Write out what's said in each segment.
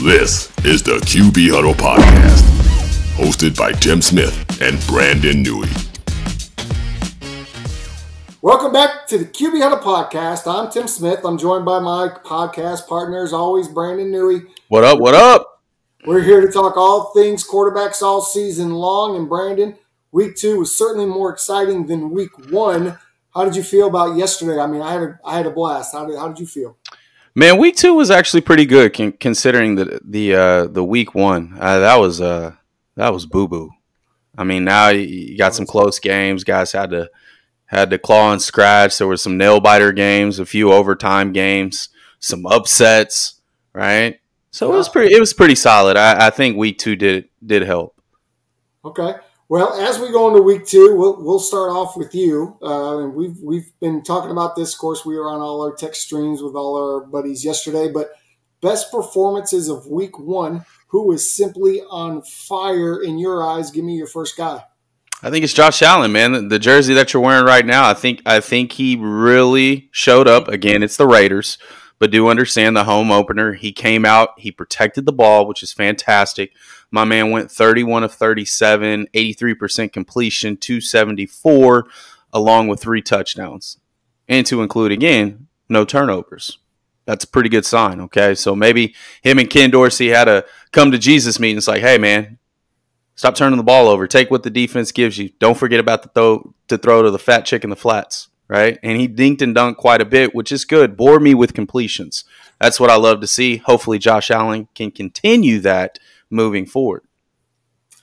This is the QB Huddle Podcast, hosted by Tim Smith and Brandon Noohi. Welcome back to the QB Huddle Podcast. I'm Tim Smith. I'm joined by my podcast partner, as always, Brandon Noohi. What up, what up? We're here to talk all things quarterbacks all season long. And Brandon, week 2 was certainly more exciting than week 1. How did you feel about yesterday? I mean, I had a blast. How did you feel? Man, week 2 was actually pretty good considering the week 1. That was boo boo. I mean, now you got some close games. Guys had to claw and scratch. There were some nail biter games, a few overtime games, some upsets, right? So it was pretty solid. I think week 2 did help. Okay. Well, as we go into week 2, we'll start off with you. And we've been talking about this. Of course, we were on all our text streams with all our buddies yesterday. But best performances of week 1, who was simply on fire in your eyes? Give me your first guy. I think it's Josh Allen, man. The jersey that you're wearing right now, I think he really showed up. Again, it's the Raiders, but do understand the home opener. He came out, he protected the ball, which is fantastic. My man went 31 of 37, 83% completion, 274, along with 3 touchdowns. And to include, again, no turnovers. That's a pretty good sign, okay? So maybe him and Ken Dorsey had a come to Jesus meeting. It's like, hey, man, stop turning the ball over. Take what the defense gives you. Don't forget about to throw to the fat chick in the flats, right? And he dinked and dunked quite a bit, which is good. Bore me with completions. That's what I love to see. Hopefully Josh Allen can continue that moving forward.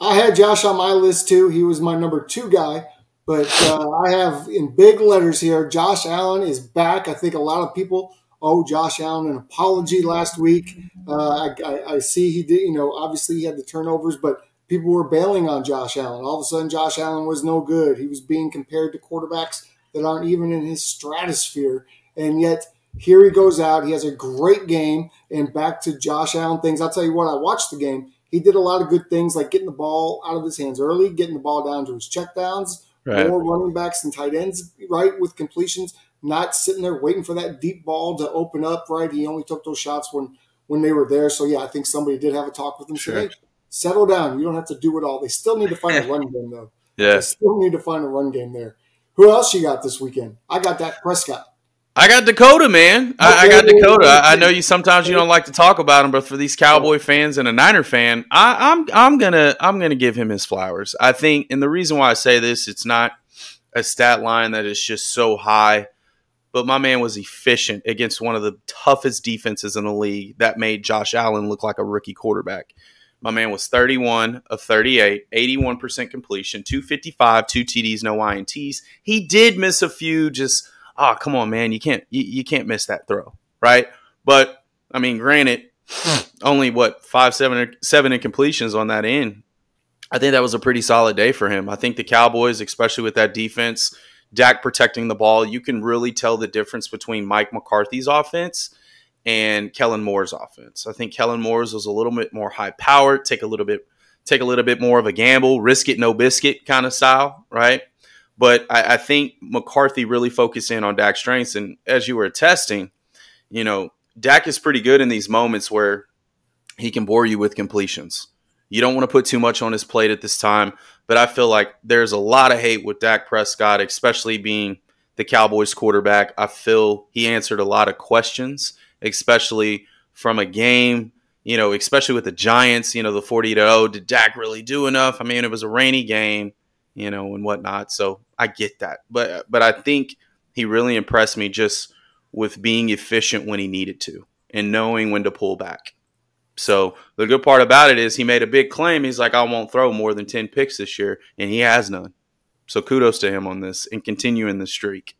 I had Josh on my list too. He was my number 2 guy. But I have in big letters here, Josh Allen is back. I think a lot of people owe Josh Allen an apology last week. I see he did, obviously he had the turnovers, but people were bailing on Josh Allen. All of a sudden, Josh Allen was no good. He was being compared to quarterbacks that aren't even in his stratosphere. And yet, here he goes out. He has a great game. And back to Josh Allen things. I'll tell you what, I watched the game. He did a lot of good things like getting the ball out of his hands early, getting the ball down to his checkdowns, right. More running backs and tight ends, right, with completions, not sitting there waiting for that deep ball to open up, right? He only took those shots when they were there. So, yeah, I think somebody did have a talk with him. Sure. Say, hey, settle down. You don't have to do it all. They still need to find a run game, though. Yeah. They still need to find a run game there. Who else you got this weekend? I got Dak Prescott. I got Dakota, man. I got Dakota. I know sometimes you don't like to talk about him, but for these Cowboy fans and a Niner fan, I'm gonna give him his flowers. I think, and the reason why I say this, it's not a stat line that is just so high, but my man was efficient against one of the toughest defenses in the league that made Josh Allen look like a rookie quarterback. My man was 31 of 38, 81% completion, 255, 2 TDs, no INTs. He did miss a few. Just come on, man, you can't miss that throw, right? But I mean, granted, only 7 incompletions on that end. I think that was a pretty solid day for him. I think the Cowboys, especially with that defense, Dak protecting the ball, you can really tell the difference between Mike McCarthy's offense and Kellen Moore's offense. I think Kellen Moore's was a little bit more high powered, take a little bit more of a gamble, risk it, no biscuit kind of style, right? But I think McCarthy really focused in on Dak's strengths. And as you were attesting, Dak is pretty good in these moments where he can bore you with completions. You don't want to put too much on his plate at this time, but I feel like there's a lot of hate with Dak Prescott, especially being the Cowboys quarterback. I feel he answered a lot of questions, especially from a game, especially with the Giants, the 40-0. Did Dak really do enough? I mean, it was a rainy game, and whatnot. So I get that. But I think he really impressed me just with being efficient when he needed to and knowing when to pull back. So the good part about it is he made a big claim. He's like, I won't throw more than 10 picks this year, and he has none. So kudos to him on this and continuing the streak.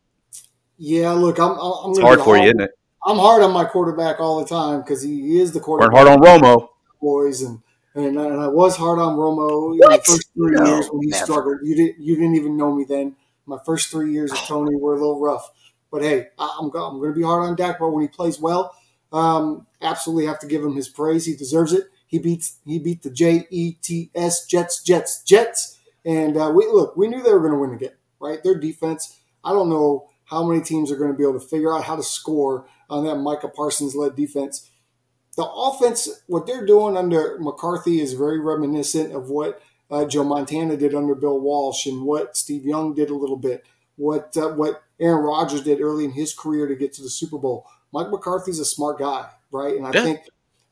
Yeah, look, I'm it's hard for you, isn't it? I'm hard on my quarterback all the time because he is the quarterback. We're hard on Romo. Boys, and I was hard on Romo in the first 3 years when he struggled. You didn't even know me then. My first 3 years of Tony were a little rough. But, hey, I'm going to be hard on Dak, but when he plays well, absolutely have to give him his praise. He deserves it. He beat the Jets. And we knew they were going to win again, right? Their defense, I don't know how many teams are going to be able to figure out how to score on that Micah Parsons-led defense. the offense, what they're doing under McCarthy is very reminiscent of what Joe Montana did under Bill Walsh and what Steve Young did a little bit, what Aaron Rodgers did early in his career to get to the Super Bowl. Mike McCarthy's a smart guy, right? And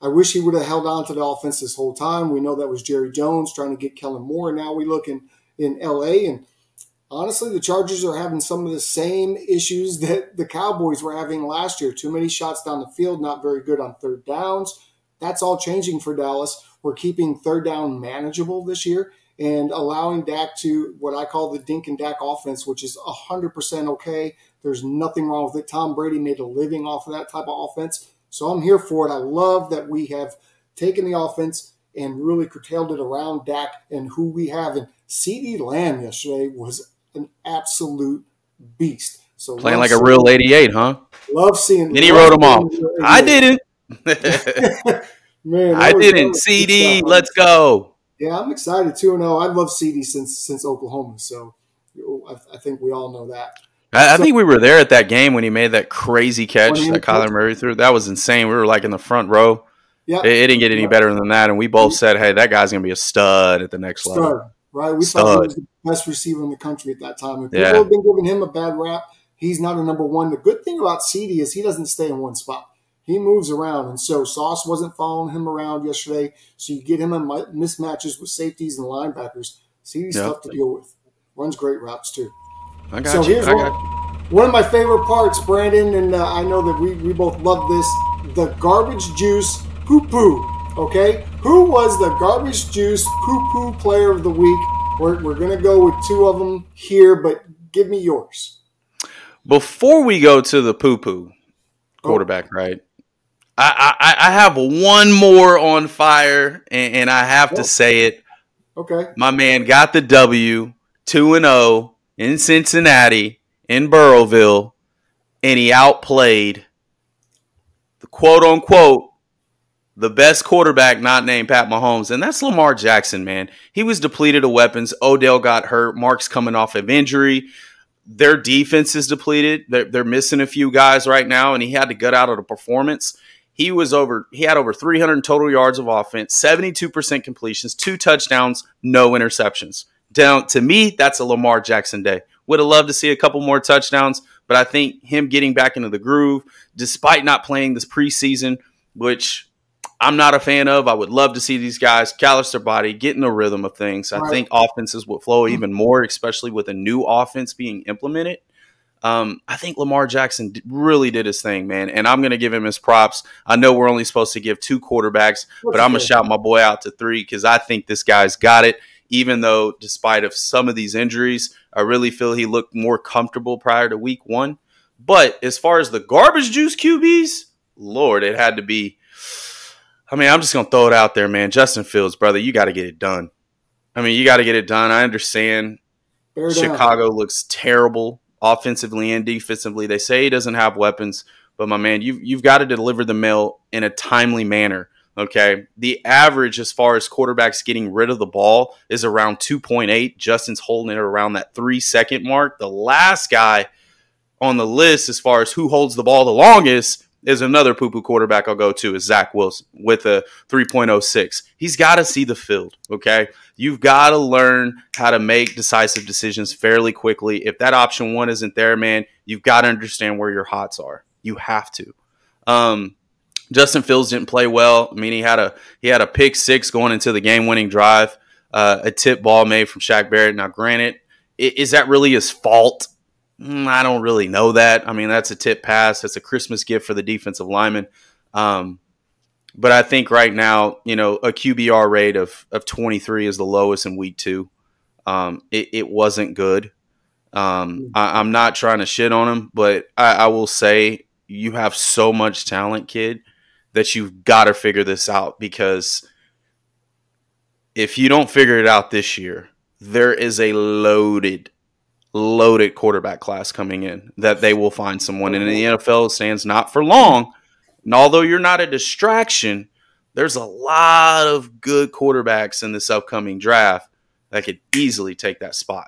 I wish he would have held on to the offense this whole time. We know that was Jerry Jones trying to get Kellen Moore. Now we look in L.A., and honestly, the Chargers are having some of the same issues that the Cowboys were having last year. Too many shots down the field, not very good on third downs. That's all changing for Dallas. We're keeping third down manageable this year and allowing Dak to what I call the Dink and Dak offense, which is 100% okay. There's nothing wrong with it. Tom Brady made a living off of that type of offense. So I'm here for it. I love that we have taken the offense and really curtailed it around Dak and who we have. And CeeDee Lamb yesterday was an absolute beast. So playing like a real 88, huh? Love seeing. Then he wrote them off. I didn't. Man, I didn't. CD, let's go. Yeah, I'm excited 2-0. I've loved CD since Oklahoma, so I think we all know that. I think we were there at that game when he made that crazy catch that Kyler Murray threw. That was insane. We were like in the front row. Yeah, it didn't get any better than that, and we both said, "Hey, that guy's gonna be a stud at the next level." Right? We thought he was the best receiver in the country at that time. And people have been giving him a bad rap. He's not a number one. The good thing about CD is he doesn't stay in one spot. He moves around, and so Sauce wasn't following him around yesterday. So you get him in mismatches with safeties and linebackers. CD's tough to deal with. Runs great routes too. I got you. Here's one of my favorite parts, Brandon, and I know that we both love this. The garbage juice poo-poo. Okay, who was the garbage juice poo-poo player of the week? We're going to go with two of them here, but give me yours. Before we go to the poo-poo quarterback, right? I have one more on fire, and I have to say it. Okay. My man got the W, 2-0 in Cincinnati, in Burrowville, and he outplayed the quote-unquote the best quarterback not named Pat Mahomes, and that's Lamar Jackson, man. He was depleted of weapons. Odell got hurt. Mark's coming off of injury. Their defense is depleted. They're missing a few guys right now, and he had to gut out of the performance. He had over 300 total yards of offense, 72% completions, 2 touchdowns, no interceptions. To me, that's a Lamar Jackson day. Would have loved to see a couple more touchdowns, but I think him getting back into the groove, despite not playing this preseason, which I'm not a fan of. I would love to see these guys callous their body, get in the rhythm of things. I think offenses would flow even more, especially with a new offense being implemented. I think Lamar Jackson really did his thing, man, and I'm going to give him his props. I know we're only supposed to give 2 quarterbacks, but I'm going to shout my boy out to 3 because I think this guy's got it, even though despite of some of these injuries, I really feel he looked more comfortable prior to week 1. But as far as the garbage juice QBs, Lord, it had to be – I mean, I'm just going to throw it out there, man. Justin Fields, brother, you got to get it done. I mean, you got to get it done. I understand Chicago looks terrible offensively and defensively. They say he doesn't have weapons, but my man, you've got to deliver the mail in a timely manner, okay? The average as far as quarterbacks getting rid of the ball is around 2.8. Justin's holding it around that 3-second mark. The last guy on the list as far as who holds the ball the longest is another poo-poo quarterback I'll go to is Zach Wilson with a 3.06. He's got to see the field, okay? You've got to learn how to make decisive decisions fairly quickly. If that option 1 isn't there, man, you've got to understand where your hots are. You have to. Justin Fields didn't play well. I mean, he had a pick 6 going into the game-winning drive, a tip ball made from Shaq Barrett. Now, granted, is that really his fault? I don't really know that. I mean, that's a tip pass. That's a Christmas gift for the defensive lineman. But I think right now, a QBR rate of 23 is the lowest in week 2. It wasn't good. I'm not trying to shit on him, but I will say you have so much talent, kid, that you've got to figure this out, because if you don't figure it out this year, there is a loaded quarterback class coming in that they will find someone. And the NFL stands not for long. And although you're not a distraction, there's a lot of good quarterbacks in this upcoming draft that could easily take that spot.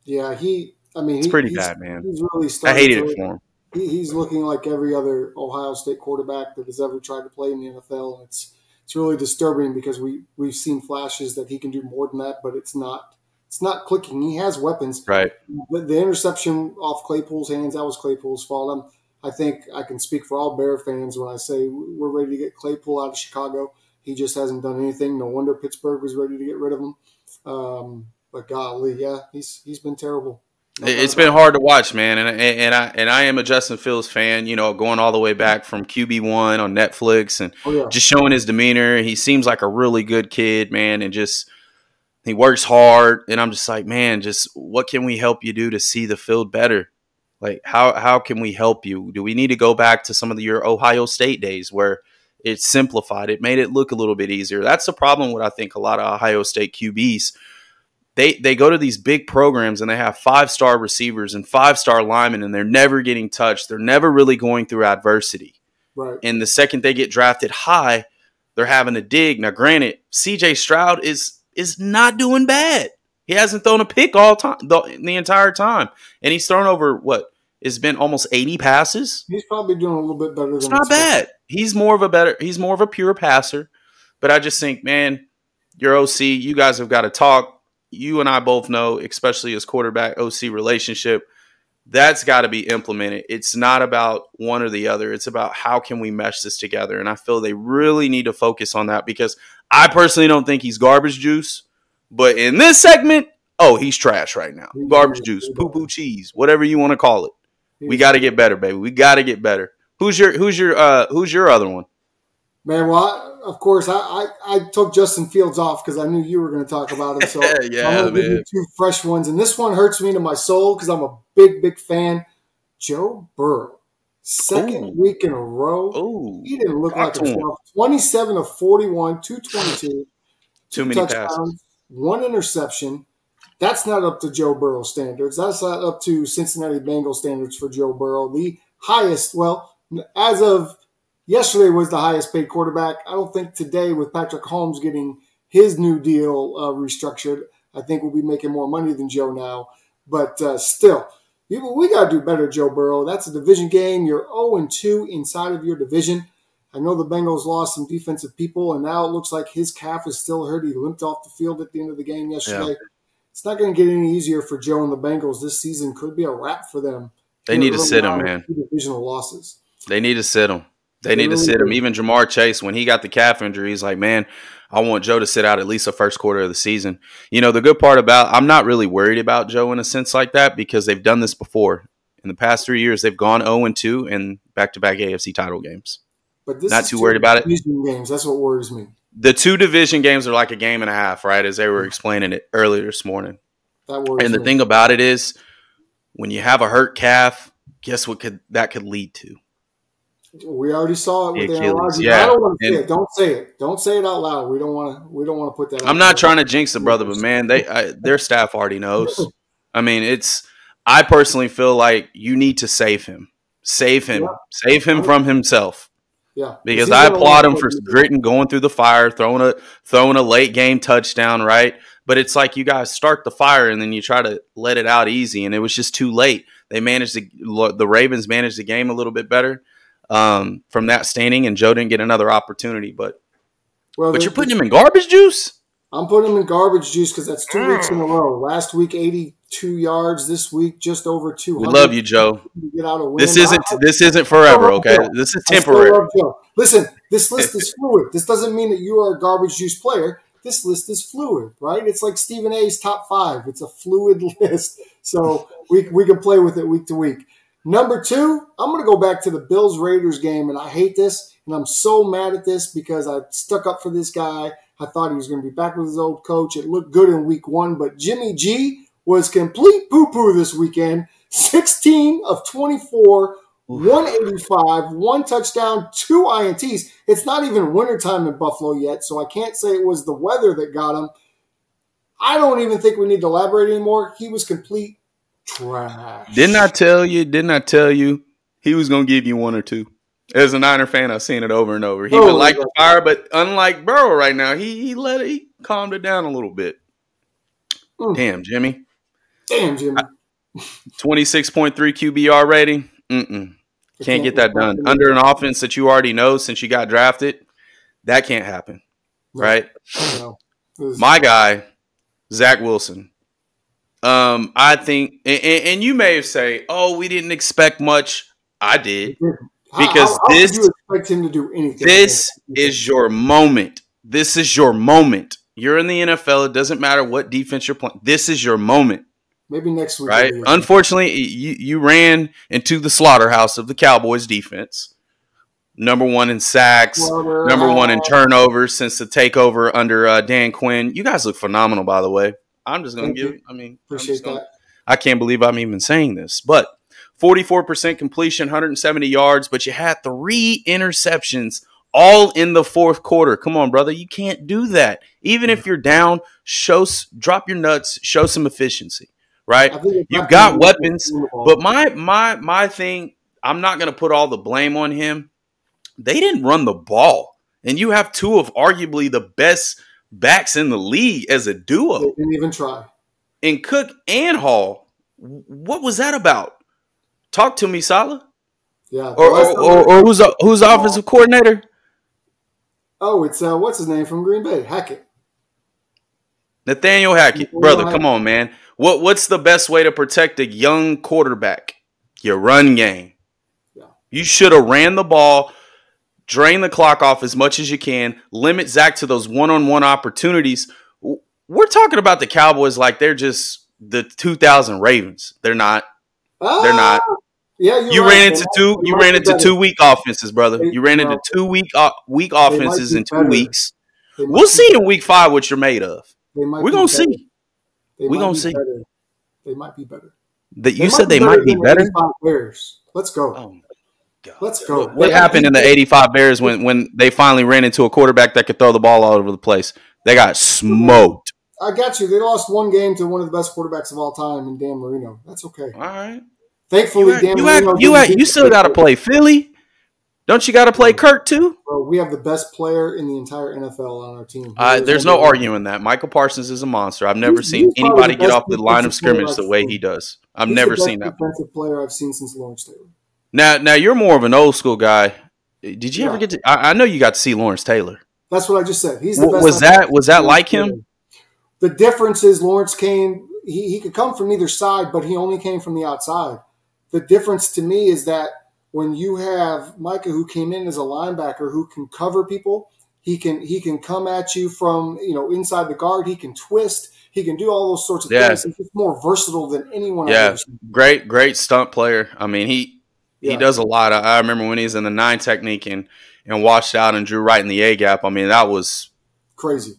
Yeah, it's pretty bad, man. He's really I hated it for him. he's looking like every other Ohio State quarterback that has ever tried to play in the NFL. And it's really disturbing because we've seen flashes that he can do more than that, but it's not clicking. He has weapons. Right. The interception off Claypool's hands, that was Claypool's fault. I think I can speak for all Bear fans when I say we're ready to get Claypool out of Chicago. He just hasn't done anything. No wonder Pittsburgh was ready to get rid of him. But golly, yeah, he's been terrible. It's been hard to watch, man, and I am a Justin Fields fan. You know, going all the way back from QB1 on Netflix, and just showing his demeanor. He seems like a really good kid, man, and just he works hard. And I'm just like, man, just what can we help you do to see the field better? Like, how can we help you? Do we need to go back to some of your Ohio State days where it's simplified? It made it look a little bit easier. That's the problem with, I think, a lot of Ohio State QBs. They go to these big programs and they have 5-star receivers and 5-star linemen, and they're never getting touched. They're never really going through adversity. Right. And the second they get drafted high, they're having to dig. Now, granted, C.J. Stroud is not doing bad. He hasn't thrown a pick all time the entire time, and he's thrown over what has been almost 80 passes. He's probably doing a little bit better. It's not bad. He's more of a pure passer. But I just think, man, your OC, you guys have got to talk. You and I both know, especially as quarterback OC relationship, that's got to be implemented. It's not about one or the other. It's about how can we mesh this together. And I feel they really need to focus on that because I personally don't think he's garbage juice. But in this segment, he's trash right now. Garbage juice, poo-poo cheese, whatever you want to call it. We got to get better, baby. We got to get better. Who's your other one? Man, well, of course, I took Justin Fields off because I knew you were going to talk about him. So yeah, I'm going to give you two fresh ones. And this one hurts me to my soul because I'm a big fan. Joe Burrow. Second week in a row. He didn't look like himself. 27 of 41, 222. Too many passes. 1 interception. That's not up to Joe Burrow standards. That's not up to Cincinnati Bengals standards for Joe Burrow. The highest, well, as of yesterday was the highest paid quarterback. I don't think today with Patrick Mahomes getting his new deal restructured, I think we'll be making more money than Joe now. But still, we got to do better, Joe Burrow. That's a division game. You're 0-2 inside of your division. I know the Bengals lost some defensive people, and now it looks like his calf is still hurt. He limped off the field at the end of the game yesterday. Yeah. It's not going to get any easier for Joe and the Bengals. This season could be a wrap for them. They need to sit him, man. Divisional losses. They need to sit him. They need to sit him. Even Jamar Chase, when he got the calf injury, he's like, man, I want Joe to sit out at least the first quarter of the season. You know, the good part about I'm not really worried about Joe in a sense like that because they've done this before. In the past 3 years, they've gone 0-2 in back-to-back AFC title games. But this not too worried about it. Division games, that's what worries me. The 2 division games are like a game and a half, right, as they were explaining it earlier this morning. That worries and the me. Thing about it is when you have a hurt calf, guess what that could lead to? We already saw it with Aaron Rodgers. Yeah. I don't want to say it. Don't say it. Don't say it out loud. We don't want to put that out. I'm not trying to jinx the brother, but man, their staff already knows. I mean, I personally feel like you need to save him. Save him. Yeah. Save him from himself. Yeah. Because I applaud him for gritting, going through the fire, throwing a late game touchdown, right? But it's like you guys start the fire and then you try to let it out easy, and it was just too late. The Ravens managed the game a little bit better from that standing, and Joe didn't get another opportunity. But you're putting him in garbage juice? I'm putting him in garbage juice because that's 2 weeks in a row. Last week, 82 yards. This week, just over 200. We love you, Joe. Get out a win. This isn't forever, okay? This is temporary. Listen, this list is fluid. This doesn't mean that you are a garbage juice player. This list is fluid, right? It's like Stephen A's top 5. It's a fluid list. So we can play with it week to week. Number 2, I'm going to go back to the Bills-Raiders game, and I hate this, and I'm so mad at this because I stuck up for this guy. I thought he was going to be back with his old coach. It looked good in week 1, but Jimmy G was complete poo-poo this weekend. 16 of 24, 185, 1 touchdown, 2 INTs. It's not even wintertime in Buffalo yet, so I can't say it was the weather that got him. I don't even think we need to elaborate anymore. He was complete trash. Didn't I tell you he was going to give you 1 or 2? As a Niner fan, I've seen it over and over. He would like the fire, but unlike Burrow right now, he calmed it down a little bit. Damn, Jimmy. 26.3 QBR rating. Can't get that done. Under an offense that you already know since you got drafted, that can't happen, right? No. My guy, Zach Wilson. I think, and you may say, "Oh, we didn't expect much." I did, because how could you expect him to do anything? This is your moment. This is your moment. You're in the NFL. It doesn't matter what defense you're playing. This is your moment. Maybe next week, right? Unfortunately, you ran into the slaughterhouse of the Cowboys defense. Number one in sacks, number one in turnovers since the takeover under Dan Quinn. You guys look phenomenal, by the way. I'm just going to give. I mean, appreciate that. I can't believe I'm even saying this, but 44% completion, 170 yards, but you had 3 interceptions all in the fourth quarter. Come on, brother. You can't do that. Even if you're down, drop your nuts, show some efficiency, right? You've got weapons, but my thing, I'm not going to put all the blame on him. They didn't run the ball, and you have 2 of arguably the best backs in the league as a duo. They didn't even try. In Cook and Hall, what was that about? Talk to me, Salah. Yeah. Or who's the offensive coordinator? Oh, it's what's his name from Green Bay? Hackett. Nathaniel Hackett. Brother, come on, man. What's the best way to protect a young quarterback? Your run game. Yeah. You should have ran the ball, drain the clock off as much as you can, limit Zach to those one-on-one opportunities. We're talking about the Cowboys like they're just the 2000 Ravens. They're not. They're not. Yeah, you ran into 2 weak offenses, brother. You ran into 2 weak offenses in 2 weeks. We'll see in week 5 what you're made of. We're gonna see. We're gonna see. They might be better. You said they might be better. Let's go. Oh my God. Let's go. What happened in the '85 Bears when they finally ran into a quarterback that could throw the ball all over the place? They got smoked. I got you. They lost 1 game to one of the best quarterbacks of all time in Dan Marino. That's okay. All right. Thankfully, you still got to play Philly. Don't you got to play Kirk too? Bro, we have the best player in the entire NFL on our team. There's no arguing that. Michael Parsons is a monster. I've never seen anybody get off the line of scrimmage the way he does. I've never seen that. Defensive player I've seen since Lawrence Taylor. Now you're more of an old school guy. Did you ever get to? I know you got to see Lawrence Taylor. That's what I just said. He's the best. Was that like him? The difference is Lawrence came. He could come from either side, but he only came from the outside. The difference to me is that when you have Micah, who came in as a linebacker, who can cover people, he can come at you from inside the guard. He can twist. He can do all those sorts of things. He's just more versatile than anyone I've ever seen. Great stunt player. I mean, he does a lot. I remember when he was in the 9 technique and washed out and drew right in the A gap. I mean, that was crazy.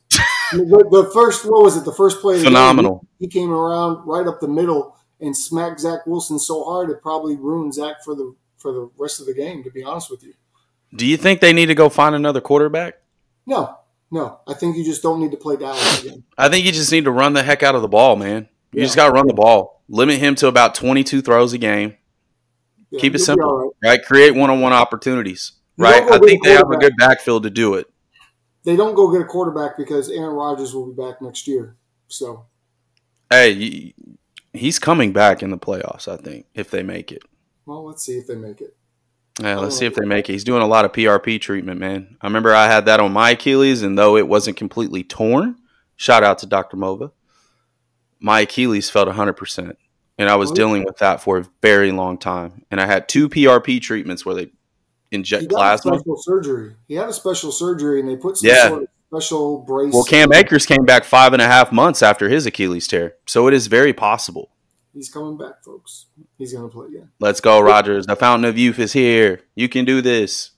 The first play? Phenomenal. He came around right up the middle and smacked Zach Wilson so hard it probably ruined Zach for the rest of the game, to be honest with you. Do you think they need to go find another quarterback? No. I think you just don't need to play Dallas again. I think you just need to run the heck out of the ball, man. You just got to run the ball. Limit him to about 22 throws a game. Yeah, keep it simple, right? Create one-on-one opportunities, right? I think they have a good backfield to do it. They don't go get a quarterback because Aaron Rodgers will be back next year. So, hey, he's coming back in the playoffs, I think, if they make it. Well, let's see if they make it. Yeah, let's see if they make it. He's doing a lot of PRP treatment, man. I remember I had that on my Achilles, and though it wasn't completely torn, shout out to Dr. Mova, my Achilles felt 100%. And I was dealing with that for a very long time. And I had 2 PRP treatments where they inject plasma. He had a special surgery, and they put some sort of special brace. Well, Cam Akers came back 5.5 months after his Achilles tear. So it is very possible. He's coming back, folks. He's going to play again. Let's go, Rodgers. The fountain of youth is here. You can do this.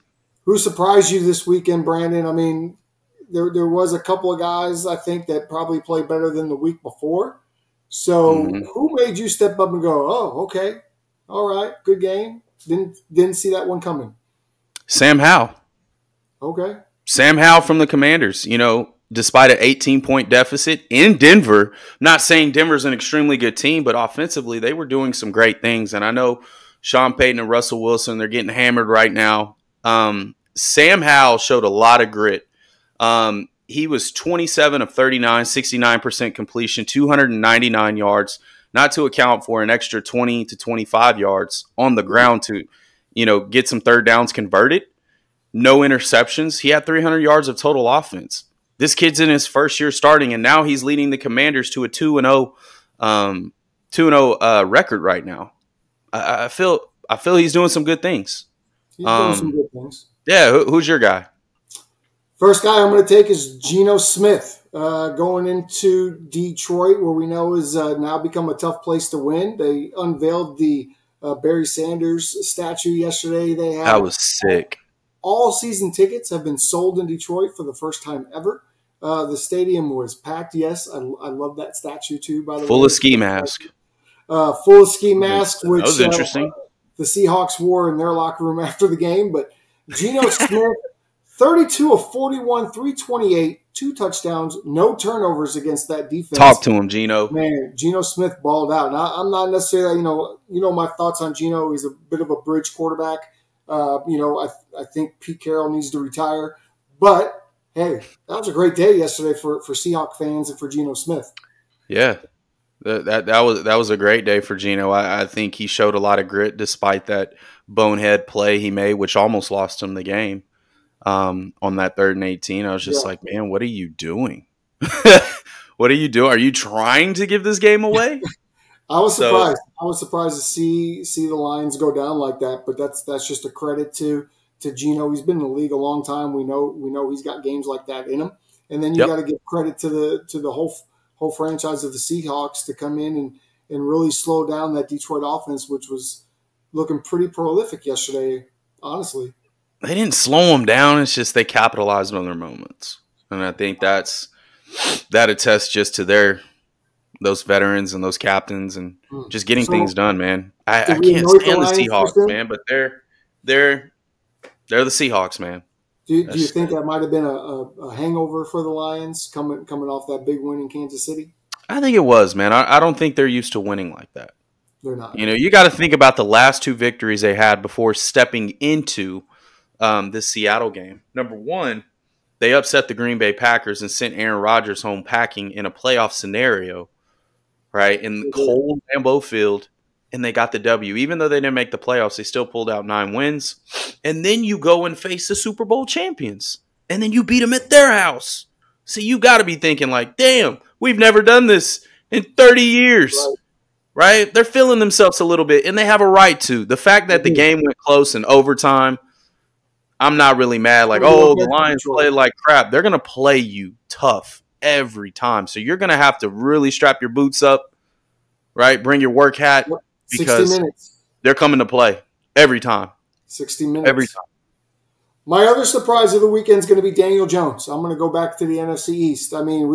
Who surprised you this weekend, Brandon? I mean, there was a couple of guys, I think, that probably played better than the week before. So who made you step up and go, oh, okay, all right, good game? Didn't see that one coming. Sam Howell. Okay. Sam Howell from the Commanders, despite an 18-point deficit in Denver. I'm not saying Denver's an extremely good team, but offensively they were doing some great things. And I know Sean Payton and Russell Wilson, they're getting hammered right now. Sam Howell showed a lot of grit. He was 27 of 39, 69% completion, 299 yards, not to account for an extra 20 to 25 yards on the ground to, get some third downs converted. No interceptions. He had 300 yards of total offense. This kid's in his first year starting, and now he's leading the Commanders to a 2-0 record right now. I feel he's doing some good things. He's doing some good things. Yeah, who's your guy? First guy I'm going to take is Geno Smith, going into Detroit, where we know is now become a tough place to win. They unveiled the Barry Sanders statue yesterday. That was sick. All season tickets have been sold in Detroit for the first time ever. The stadium was packed. Yes, I love that statue too, by the way. Full of ski mask. Full of ski masks, which that was interesting. The Seahawks wore in their locker room after the game. But Geno Smith, 32 of 41, 328, 2 touchdowns, no turnovers against that defense. Talk to him, Geno. Man, Geno Smith balled out. Now, I'm not necessarily, my thoughts on Geno. He's a bit of a bridge quarterback. I think Pete Carroll needs to retire. But, hey, that was a great day yesterday for Seahawks fans and for Geno Smith. Yeah, that was a great day for Geno. I think he showed a lot of grit despite that bonehead play he made, which almost lost him the game on that 3rd and 18. I was just like, man, what are you doing? What are you doing? Are you trying to give this game away? I was surprised. I was surprised to see the Lions go down like that, but that's just a credit to Geno. He's been in the league a long time. We know he's got games like that in him. And then you got to give credit to the whole franchise of the Seahawks to come in and really slow down that Detroit offense, which was looking pretty prolific yesterday, honestly. They didn't slow them down. It's just they capitalized on their moments. And I think that attests just to those veterans and those captains and just getting things done, man. I can't stand the Seahawks, man, but they're the Seahawks, man. Do you think that might have been a hangover for the Lions coming off that big win in Kansas City? I think it was, man. I don't think they're used to winning like that. They're not. You got to think about the last 2 victories they had before stepping into this Seattle game. Number 1, they upset the Green Bay Packers and sent Aaron Rodgers home packing in a playoff scenario, right, in the cold Lambeau Field, and they got the W. Even though they didn't make the playoffs, they still pulled out 9 wins. And then you go and face the Super Bowl champions, and then you beat them at their house. So you got to be thinking like, damn, we've never done this in 30 years, right? They're feeling themselves a little bit, and they have a right to. The fact that the game went close in overtime, I'm not really mad. Like, the Lions played like crap. They're going to play you tough every time. So you're going to have to really strap your boots up, right? Bring your work hat because 60 minutes. They're coming to play every time. 60 minutes. Every time. My other surprise of the weekend is going to be Daniel Jones. I'm going to go back to the NFC East. I mean,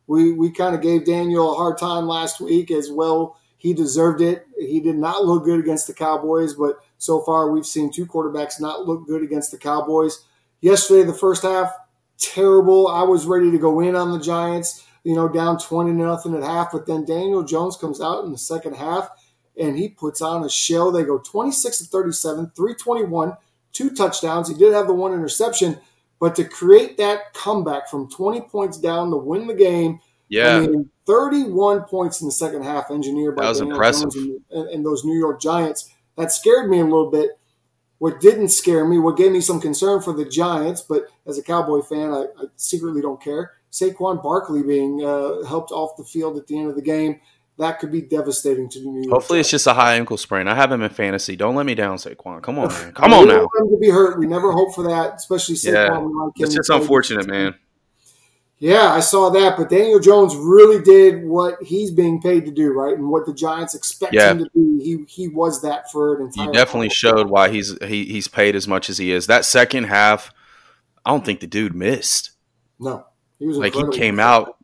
we kind of gave Daniel a hard time last week as well. He deserved it. He did not look good against the Cowboys, but so far we've seen 2 quarterbacks not look good against the Cowboys. Yesterday, the first half, terrible. I was ready to go in on the Giants, down 20-0 at half, but then Daniel Jones comes out in the second half and he puts on a show. They go 26-37, 321, 2 touchdowns. He did have the 1 interception, but to create that comeback from 20 points down to win the game, 31 points in the second half engineered by Daniel Jones and those New York Giants. That scared me a little bit. What didn't scare me, what gave me some concern for the Giants, but as a Cowboy fan, I secretly don't care, Saquon Barkley being helped off the field at the end of the game. That could be devastating to the New York Hopefully Giants. It's just a high ankle sprain. I have him in fantasy. Don't let me down, Saquon. Come on, man. Come on now. We don't want him to be hurt. We never hope for that, especially Saquon. It's just unfortunate, man. Yeah, I saw that, but Daniel Jones really did what he's being paid to do, right? And what the Giants expect him to do. He was that for an entire He definitely showed why he's paid as much as he is. That second half, I don't think the dude missed. No. He was like, he came out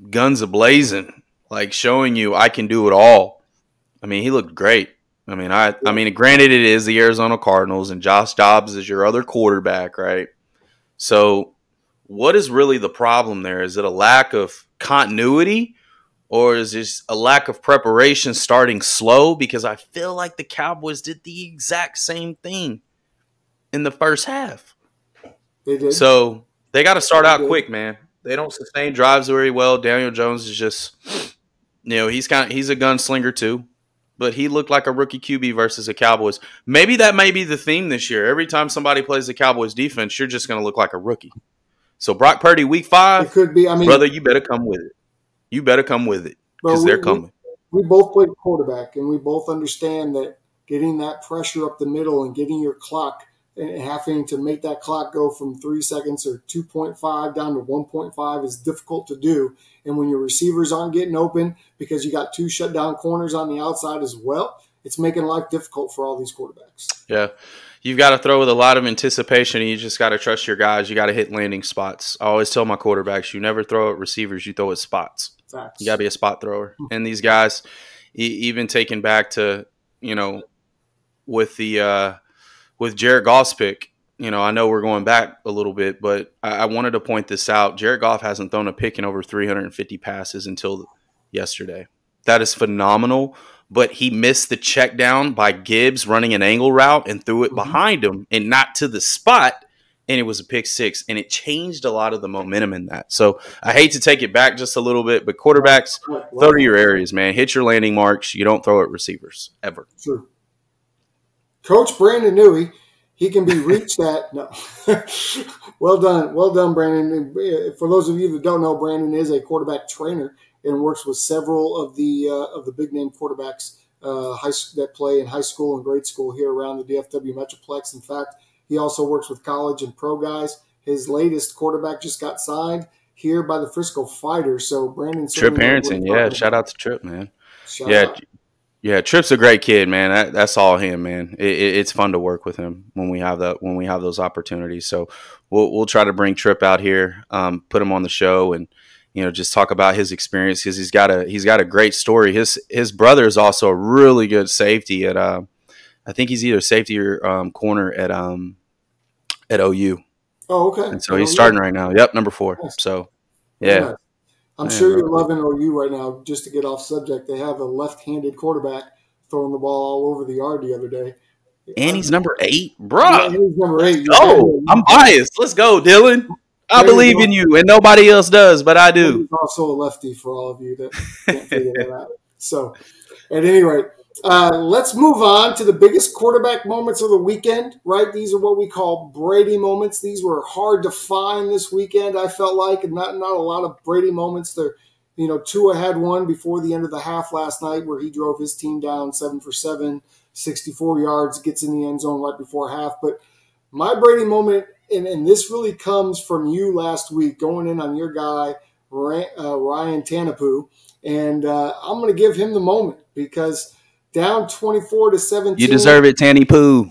guns a-blazing, like showing you I can do it all. I mean, he looked great. I mean, granted it is the Arizona Cardinals and Josh Dobbs is your other quarterback, right? So what is really the problem there? Is it a lack of continuity or is it a lack of preparation starting slow? Because I feel like the Cowboys did the exact same thing in the first half. They did. So they got to start out quick, man. They don't sustain drives very well. Daniel Jones is just, he's a gunslinger too. but he looked like a rookie QB versus a Cowboys. Maybe that may be the theme this year. Every time somebody plays the Cowboys defense, you're just going to look like a rookie. So Brock Purdy, week 5, It could be. I mean, brother, you better come with it. You better come with it because they're coming. We both played quarterback, and we both understand that getting that pressure up the middle and getting your clock and having to make that clock go from 3 seconds or 2.5 down to 1.5 is difficult to do. And when your receivers aren't getting open because you got 2 shutdown corners on the outside as well, it's making life difficult for all these quarterbacks. Yeah. You've got to throw with a lot of anticipation, and you just got to trust your guys. You got to hit landing spots. I always tell my quarterbacks, you never throw at receivers, you throw at spots. Facts. You got to be a spot thrower. And these guys, even taken back to, with Jared Goff's pick, I know we're going back a little bit, but I wanted to point this out. Jared Goff hasn't thrown a pick in over 350 passes until yesterday. That is phenomenal. But he missed the check down by Gibbs running an angle route and threw it behind him and not to the spot. And it was a pick 6. And it changed a lot of the momentum in that. So I hate to take it back just a little bit, but quarterbacks, throw to your areas, man. Hit your landing marks. You don't throw at receivers ever. True. Coach Brandon Noohi, he can be reached at no. Well done, Brandon. For those of you that don't know, Brandon is a quarterback trainer and works with several of the big name quarterbacks that play in high school and grade school here around the DFW Metroplex. In fact, he also works with college and pro guys. His latest quarterback just got signed here by the Frisco Fighters. So Brandon, Trip Harrington, shout out to Trip, man. Shout out. Yeah, Tripp's a great kid, man. That's all him, man. It's fun to work with him when we have those opportunities. So we'll try to bring Tripp out here, put him on the show, and just talk about his experience because he's got a great story. His brother is also a really good safety at I think he's either safety or corner at OU. Oh, okay. And so he's starting right now. Yep, number 4. Nice. So yeah. Nice. I'm sure you're loving OU right now. Just to get off subject, they have a left-handed quarterback throwing the ball all over the yard the other day. And he's number 8, bro. Yeah, he's number 8. Oh, I'm biased. Let's go, Dylan. I believe in you, and nobody else does, but I do. He's also a lefty for all of you that can't figure that out. So, at any rate, let's move on to the biggest quarterback moments of the weekend, right? These are what we call Brady moments. These were hard to find this weekend, I felt like, and not a lot of Brady moments. Tua had one before the end of the half last night where he drove his team down 7 for 7, 64 yards, gets in the end zone right before half. But my Brady moment, and this really comes from you last week, going in on your guy, Ryan Tannehill, and I'm going to give him the moment because down 24-17. You deserve it, Tanny Poo.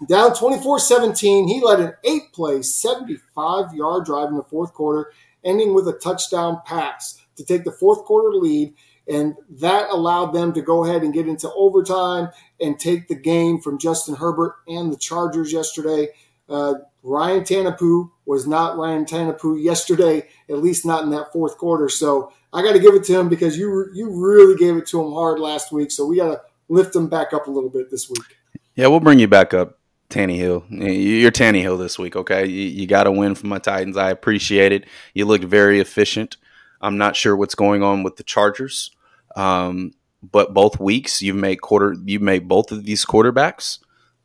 Down 24-17, he led an 8-play, 75-yard drive in the fourth quarter, ending with a touchdown pass to take the fourth quarter lead, and that allowed them to go ahead and get into overtime and take the game from Justin Herbert and the Chargers yesterday. Ryan Tannehill was not Ryan Tannehill yesterday, at least not in that fourth quarter. So I got to give it to him because you really gave it to him hard last week. So we got to lift him back up a little bit this week. Yeah, we'll bring you back up, Tannehill. You're Tannehill this week, okay? You got to win for my Titans. I appreciate it. You looked very efficient. I'm not sure what's going on with the Chargers, but both weeks you've made both of these quarterbacks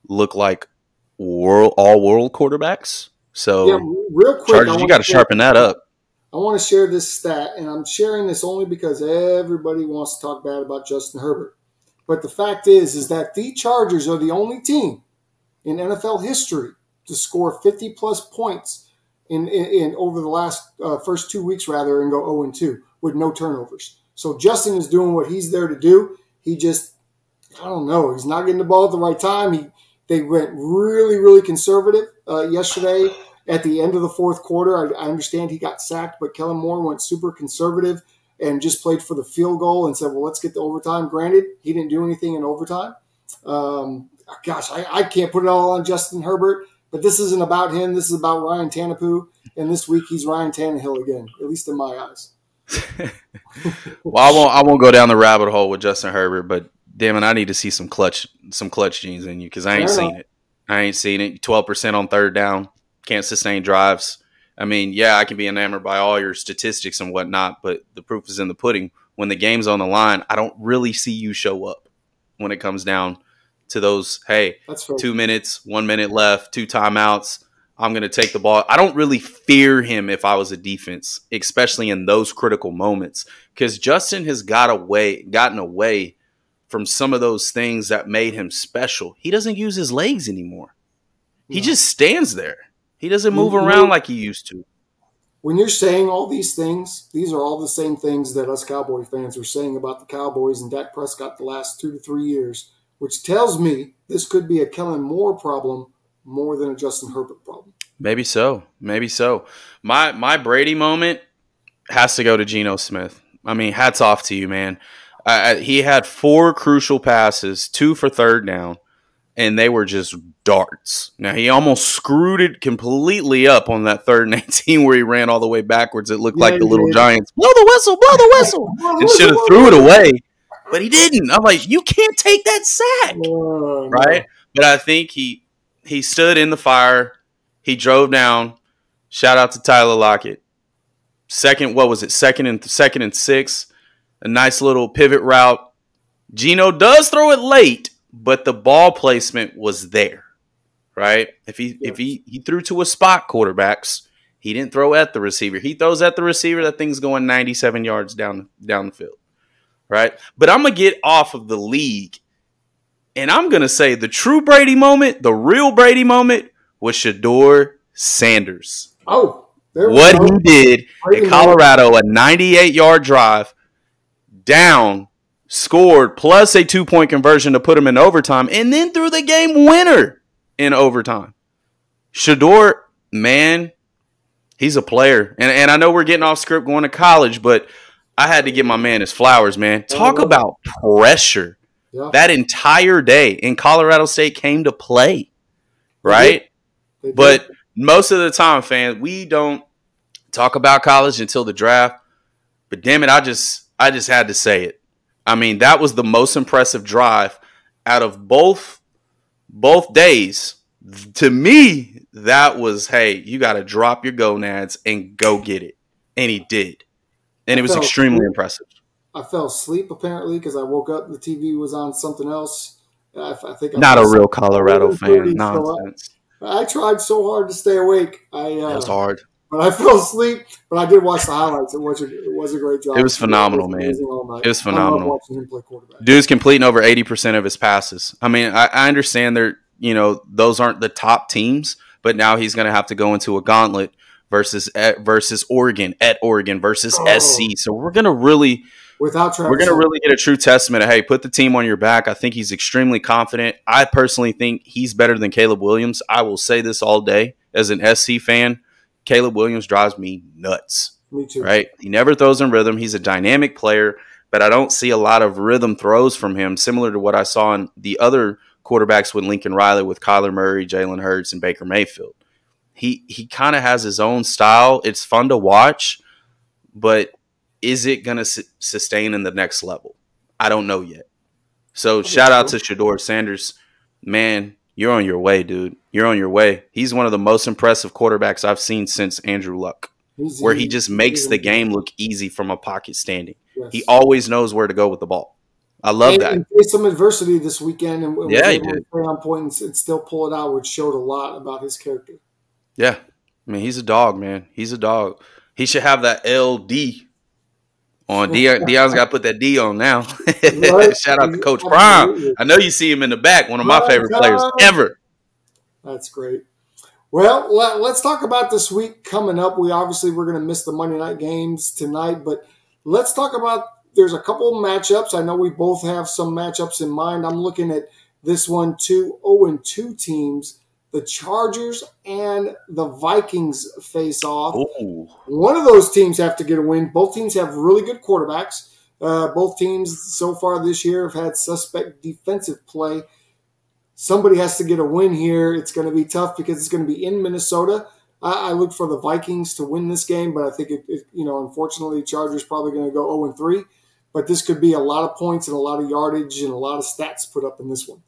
look like all-world quarterbacks. So, yeah, real quick, Chargers, you got to sharpen that up. I want to share this stat, and I'm sharing this only because everybody wants to talk bad about Justin Herbert. But the fact is that the Chargers are the only team in NFL history to score 50-plus points in over the last first 2 weeks, rather, and go 0-2 with no turnovers. So Justin is doing what he's there to do. He just, I don't know, he's not getting the ball at the right time. They went really, really conservative yesterday at the end of the fourth quarter. I understand he got sacked, but Kellen Moore went super conservative and just played for the field goal and said, well, let's get to overtime. Granted, he didn't do anything in overtime. I can't put it all on Justin Herbert, but this isn't about him. This is about Ryan Tannehill, and this week he's Ryan Tannehill again, at least in my eyes. Well, I won't go down the rabbit hole with Justin Herbert, but damn it, I need to see some clutch genes in you because I ain't seen it. I ain't seen it. 12% on third down, can't sustain drives. I mean, yeah, I can be enamored by all your statistics and whatnot, but the proof is in the pudding when the game's on the line, I don't really see you show up when it comes down to those, hey, 2 minutes, 1 minute left, 2 timeouts. I'm going to take the ball. I don't really fear him if I was a defense, especially in those critical moments, because Justin has gotten away from some of those things that made him special. He doesn't use his legs anymore. He just stands there. He doesn't move around like he used to. When you're saying all these things, these are all the same things that us Cowboy fans were saying about the Cowboys and Dak Prescott the last 2 to 3 years, which tells me this could be a Kellen Moore problem more than a Justin Herbert problem. Maybe so. Maybe so. My Brady moment has to go to Geno Smith. I mean, hats off to you, man. He had 4 crucial passes, 2 for third down, and they were just darts. Now, he almost screwed it completely up on that 3rd and 18 where he ran all the way backwards. It looked like the little Giants, blow the whistle, and should have threw it away. But he didn't. I'm like, you can't take that sack, right? But I think he stood in the fire. He drove down. Shout out to Tyler Lockett. Second and 6. A nice little pivot route. Geno does throw it late, but the ball placement was there, right? If he threw to a spot quarterbacks, he didn't throw at the receiver. He throws at the receiver, that thing's going 97 yards down the field, right? But I'm going to get off of the league, and I'm going to say the true Brady moment, the real Brady moment, was Shedeur Sanders. Oh, what he did in Colorado, a 98-yard drive, down, scored, plus a 2-point conversion to put him in overtime, and then threw the game winner in overtime. Shedeur, man, he's a player. And I know we're getting off script going to college, but I had to give my man his flowers, man. Talk about pressure. Yeah. That entire day in Colorado State came to play, right? But most of the time, fans, we don't talk about college until the draft. But damn it, I just had to say it. I mean, that was the most impressive drive out of both days. To me, that was, hey, you got to drop your gonads and go get it. And he did. And it was extremely impressive. I fell asleep, apparently, because I woke up and the TV was on something else. I think not a real Colorado fan. Nonsense. I tried so hard to stay awake. It was hard. But I fell asleep. But I did watch the highlights. It was a great job. It was phenomenal, man. It was phenomenal. I love watching him play quarterback. Dude's completing over 80% of his passes. I mean, I understand those aren't the top teams, but now he's going to have to go into a gauntlet versus Oregon versus SC. So we're going to really get a true testament of, hey, put the team on your back. I think he's extremely confident. I personally think he's better than Caleb Williams. I will say this all day as an SC fan. Caleb Williams drives me nuts. Me too. Right? He never throws in rhythm. He's a dynamic player, but I don't see a lot of rhythm throws from him, similar to what I saw in the other quarterbacks with Lincoln Riley, with Kyler Murray, Jalen Hurts, and Baker Mayfield. He kind of has his own style. It's fun to watch, but is it going to sustain in the next level? I don't know yet. So shout out to Shedeur Sanders. Man, you're on your way, dude. You're on your way. He's one of the most impressive quarterbacks I've seen since Andrew Luck, where he just makes the game look easy from a pocket standing. Yes. He always knows where to go with the ball. I love that. He faced some adversity this weekend and was able to stay on point and still pull it out, which showed a lot about his character. Yeah. I mean, he's a dog, man. He's a dog. He should have that LD on. Dion's got to put that D on now. Right. Shout out to Coach Prime. I know you see him in the back, one of my favorite players ever. That's great. Well, let's talk about this week coming up. We're going to miss the Monday night games tonight, but let's talk about, there's a couple of matchups. I know we both have some matchups in mind. I'm looking at this one, 0-2 teams. The Chargers and the Vikings face off. Ooh. One of those teams have to get a win. Both teams have really good quarterbacks. Both teams so far this year have had suspect defensive play. Somebody has to get a win here. It's going to be tough because it's going to be in Minnesota. I look for the Vikings to win this game, but I think unfortunately, Chargers probably going to go 0-3. But this could be a lot of points and a lot of yardage and a lot of stats put up in this one.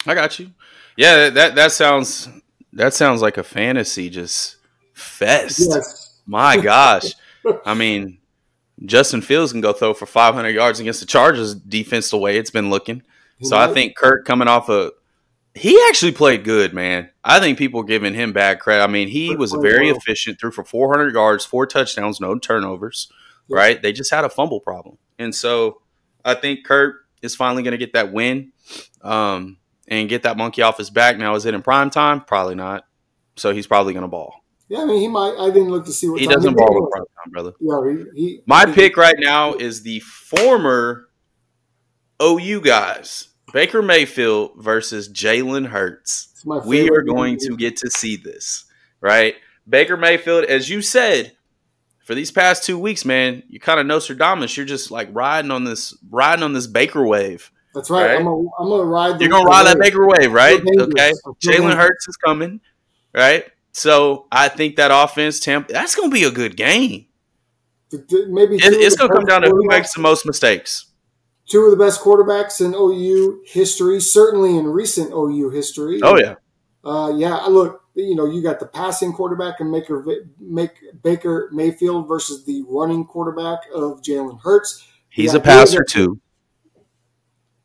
I got you. Yeah, that sounds like a fantasy just fest. Yes. My gosh. I mean, Justin Fields can go throw for 500 yards against the Chargers defense the way it's been looking. So I think Kirk coming off he actually played good, man. I think people are giving him bad credit. I mean, he was very efficient, threw for 400 yards, 4 touchdowns, no turnovers, right? They just had a fumble problem. And so I think Kirk is finally going to get that win and get that monkey off his back. Now, is it in prime time? Probably not. So he's probably going to ball. Yeah, I mean, he might. I didn't look to see what he doesn't ball in prime time, brother. Yeah, my pick right now is the former OU guys, Baker Mayfield versus Jalen Hurts. We are going to get to see this, right? Baker Mayfield, as you said, for these past 2 weeks, man, you kind of Nostradamus. You're just like riding on this Baker wave. That's right. I'm gonna ride. You're gonna ride that Baker wave, right? Okay. Jalen Hurts is coming, right? So I think that offense, that's gonna be a good game. Maybe it's gonna come down to who makes the most mistakes. 2 of the best quarterbacks in OU history, certainly in recent OU history. Oh yeah. Yeah. Look, you got the passing quarterback and Baker Mayfield versus the running quarterback of Jalen Hurts. He's a passer too.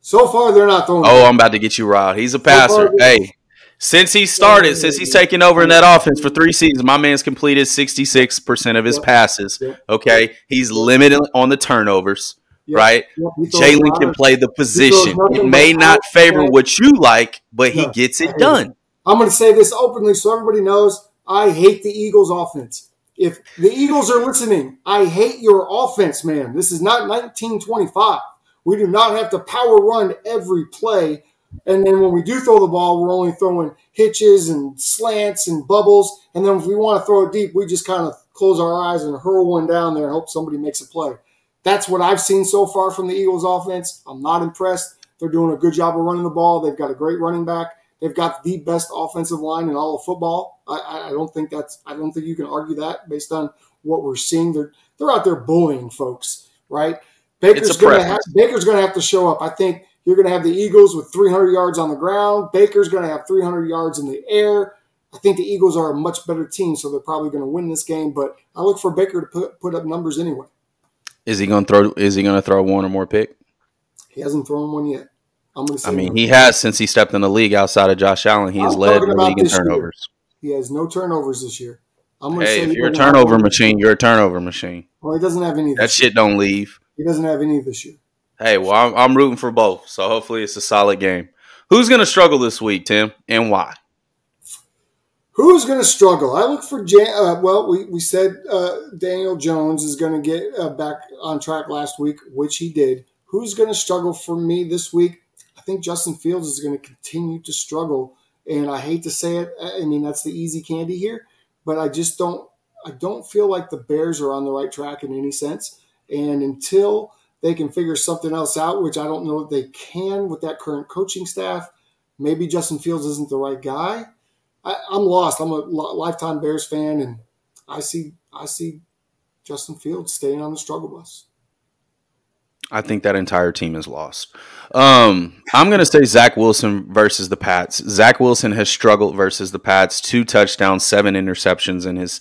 So far, they're not throwing. Oh, I'm about to get you riled. He's a passer. Hey, since he's taken over in that offense for 3 seasons, my man's completed 66% of his passes. Okay, he's limited on the turnovers. Right? Jalen can play the position. It may not favor what you like, but he gets it done. I'm going to say this openly so everybody knows I hate the Eagles offense. If the Eagles are listening, I hate your offense, man. This is not 1925. We do not have to power run every play. And then when we do throw the ball, we're only throwing hitches and slants and bubbles. And then if we want to throw it deep, we just kind of close our eyes and hurl one down there and hope somebody makes a play. That's what I've seen so far from the Eagles offense. I'm not impressed. They're doing a good job of running the ball. They've got a great running back. They've got the best offensive line in all of football. I don't think you can argue that based on what we're seeing. They're out there bullying folks, right? Baker's going to have to show up. I think you're going to have the Eagles with 300 yards on the ground. Baker's going to have 300 yards in the air. I think the Eagles are a much better team, so they're probably going to win this game. But I look for Baker to put up numbers anyway. Is he going to throw one or more pick? He hasn't thrown one yet. He has since he stepped in the league outside of Josh Allen. He has led the league in turnovers. He has no turnovers this year. If you're a turnover machine, you're a turnover machine. Well, he doesn't have any. That shit don't leave. He doesn't have any this year. Hey, well, I'm rooting for both, so hopefully it's a solid game. Who's going to struggle this week, Tim, and why? Who's going to struggle? I look for we said Daniel Jones is going to get back on track last week, which he did. Who's going to struggle for me this week? I think Justin Fields is going to continue to struggle, and I hate to say it. I mean, that's the easy candy here, but I don't feel like the Bears are on the right track in any sense. And until they can figure something else out, which I don't know if they can with that current coaching staff, maybe Justin Fields isn't the right guy. I'm lost. I'm a lifetime Bears fan, and I see Justin Fields staying on the struggle bus. I think that entire team is lost. I'm going to say Zach Wilson versus the Pats. Zach Wilson has struggled versus the Pats. 2 touchdowns, 7 interceptions in his.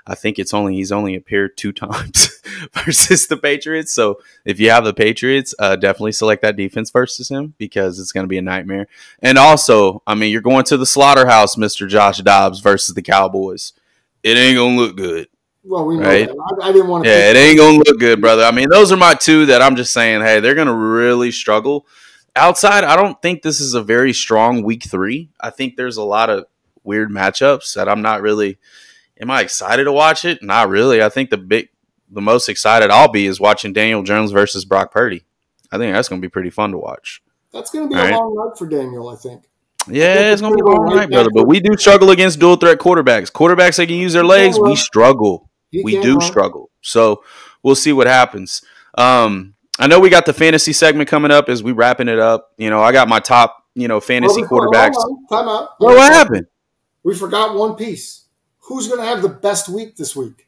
I think he's only appeared 2 times versus the Patriots. So if you have the Patriots, definitely select that defense versus him because it's going to be a nightmare. And also, I mean, you're going to the slaughterhouse, Mr. Josh Dobbs versus the Cowboys. It ain't going to look good. Well, we know that. I didn't want to. Yeah, it ain't going to look good, brother. I mean, those are my 2 that I'm just saying, hey, they're going to really struggle. Outside, I don't think this is a very strong week 3. I think there's a lot of weird matchups that I'm not really – am I excited to watch it? Not really. I think the most excited I'll be is watching Daniel Jones versus Brock Purdy. I think that's going to be pretty fun to watch. That's going to be a long night for Daniel, I think. Yeah, it's going to be a long night, brother. But we do struggle against dual threat quarterbacks. Quarterbacks that can use their legs, we struggle. We do struggle. So we'll see what happens. I know we got the fantasy segment coming up as we wrapping it up. I got my top, fantasy quarterbacks. Time out. Well, what happened? We forgot one piece. Who's going to have the best week this week?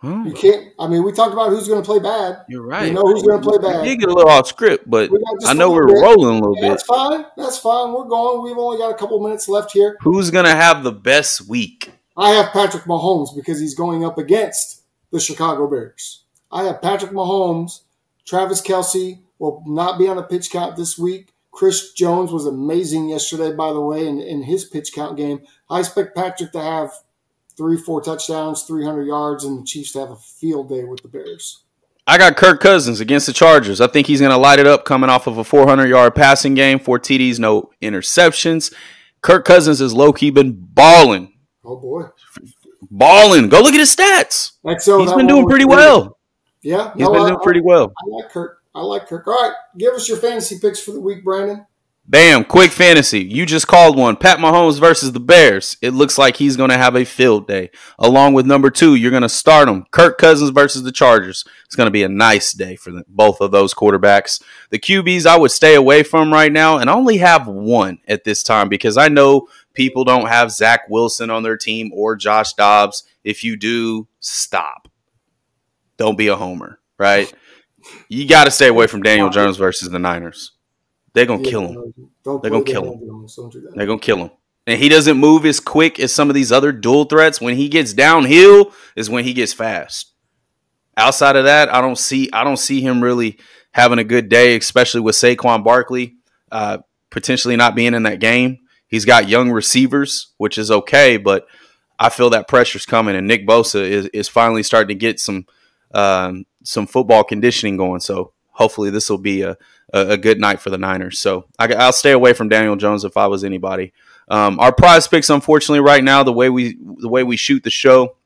You can't. I mean, we talked about who's going to play bad. You're right. We know who's going to play bad. We did get a little off script, but I know we're rolling a little bit. That's fine. That's fine. We're going. We've only got a couple minutes left here. Who's going to have the best week? I have Patrick Mahomes because he's going up against the Chicago Bears. I have Patrick Mahomes, Travis Kelce will not be on a pitch count this week. Chris Jones was amazing yesterday, by the way, in his pitch count game. I expect Patrick to have 3-4 touchdowns, 300 yards, and the Chiefs to have a field day with the Bears. I got Kirk Cousins against the Chargers. I think he's going to light it up coming off of a 400-yard passing game, 4 TDs, no interceptions. Kirk Cousins has low-key been balling. Oh, boy. Balling. Go look at his stats. He's been doing pretty well. Yeah. He's been doing pretty well. I like Kirk. All right. Give us your fantasy picks for the week, Brandon. Bam, quick fantasy. You just called one. Pat Mahomes versus the Bears. It looks like he's going to have a field day. Along with number 2, you're going to start him. Kirk Cousins versus the Chargers. It's going to be a nice day for both of those quarterbacks. The QBs I would stay away from right now, and I only have one at this time because I know people don't have Zach Wilson on their team or Josh Dobbs. If you do, stop. Don't be a homer, right? You got to stay away from Daniel Jones versus the Niners. They're going to kill him. They're going to kill him. They're going to kill him. And he doesn't move as quick as some of these other dual threats. When he gets downhill is when he gets fast. Outside of that, I don't see him really having a good day, especially with Saquon Barkley potentially not being in that game. He's got young receivers, which is okay, but I feel that pressure's coming, and Nick Bosa is finally starting to get some football conditioning going. So hopefully this will be a good night for the Niners. So I'll stay away from Daniel Jones if I was anybody. Our prize picks, unfortunately, right now, the way we shoot the show,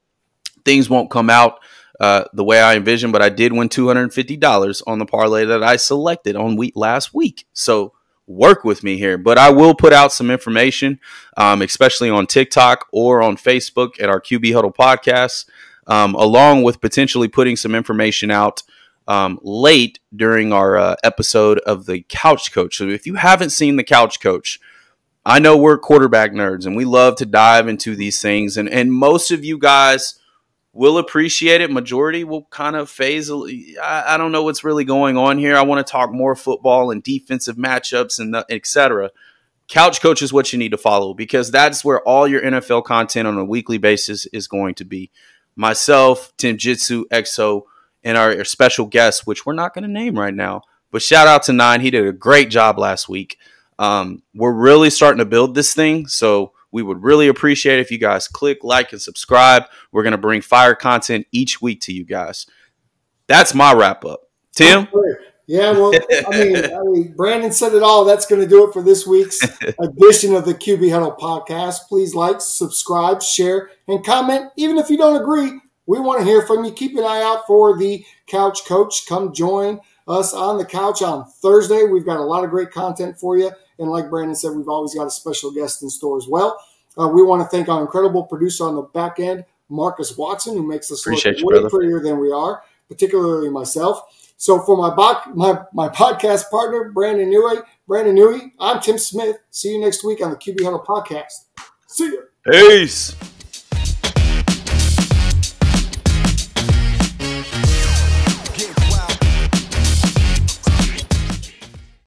things won't come out the way I envisioned, but I did win $250 on the parlay that I selected on last week. So work with me here, but I will put out some information, especially on TikTok or on Facebook at our QB Huddle podcast, along with potentially putting some information out late during our episode of the Couch Coach. So if you haven't seen the Couch Coach, I know we're quarterback nerds and we love to dive into these things, and most of you guys will appreciate it. Majority will kind of phase. I don't know what's really going on here. I want to talk more football and defensive matchups and etc. Couch Coach is what you need to follow because that's where all your NFL content on a weekly basis is going to be. Myself, Tim Jitsu, EXO, and our special guest, which we're not going to name right now. But shout out to Nine. He did a great job last week. We're really starting to build this thing, so we would really appreciate it if you guys click, like, and subscribe. We're going to bring fire content each week to you guys. That's my wrap-up. Tim? Yeah, well, I mean, Brandon said it all. That's going to do it for this week's edition of the QB Huddle podcast. Please like, subscribe, share, and comment. Even if you don't agree, we want to hear from you. Keep an eye out for the Couch Coach. Come join us on the couch on Thursday. We've got a lot of great content for you. And like Brandon said, we've always got a special guest in store as well. We want to thank our incredible producer on the back end, Marcus Watson, who makes us look way prettier than we are, particularly myself. So for my podcast partner, Brandon Noohi, I'm Tim Smith. See you next week on the QB Huddle podcast. See you. Peace.